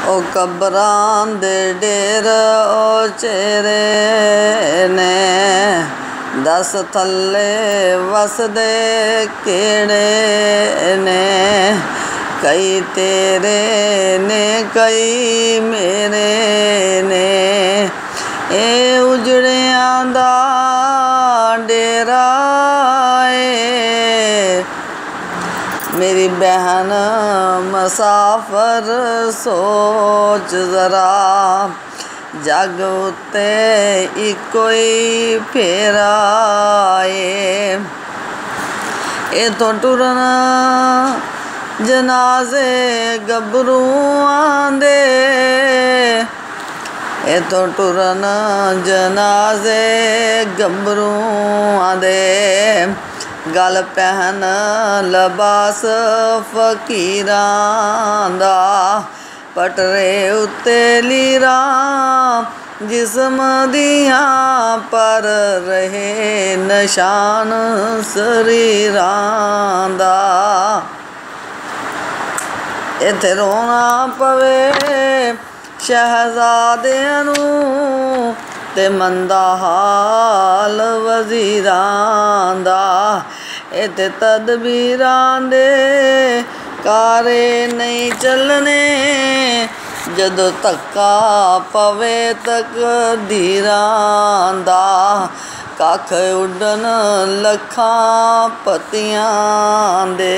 ओ कबरां दे der ओ चेहरे ने दस थल्ले वसदे केड़े ने। कई तेरे ने कई मेरे ने ए उजड़ियां दा डेरा ए। मेरी बहन मुसाफर सोच जरा जग उत्ते इको ही फेरा ए। इथों टुरन जनाजे गभरूआं दे इथों टुरन जनाजे गभरूआं दे। गल पहन लबास फकीरां दा पटरे उत्ते लीरां जिस्म दियां पर रहे निशान शरीरां दा। इत्थे रोना पवे शहजादियां नूं ते मंदा हाल वजीरां दा। इत्थे तदबीरां दे कारे नहीं चलने जदों धक्का पवे तकदीरां दा। कख उड्डन लखां पतियां दे।